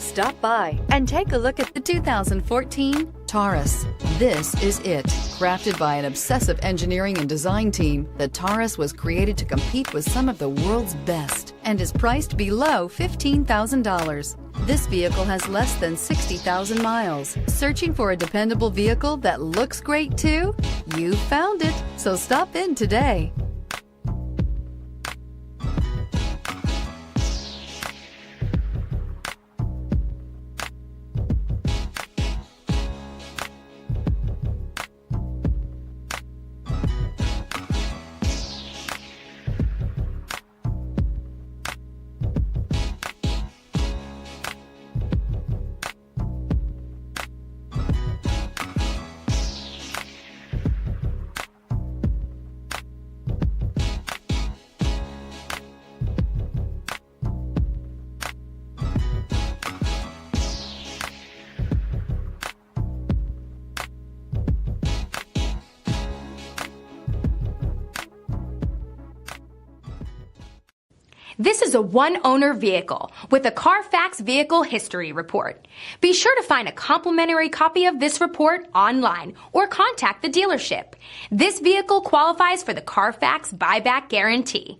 Stop by and take a look at the 2014 Taurus. This is it. Crafted by an obsessive engineering and design team, the Taurus was created to compete with some of the world's best and is priced below $15,000. This vehicle has less than 60,000 miles. Searching for a dependable vehicle that looks great too? You found it, so stop in today. This is a one-owner vehicle with a Carfax Vehicle History Report. Be sure to find a complimentary copy of this report online or contact the dealership. This vehicle qualifies for the Carfax Buyback Guarantee.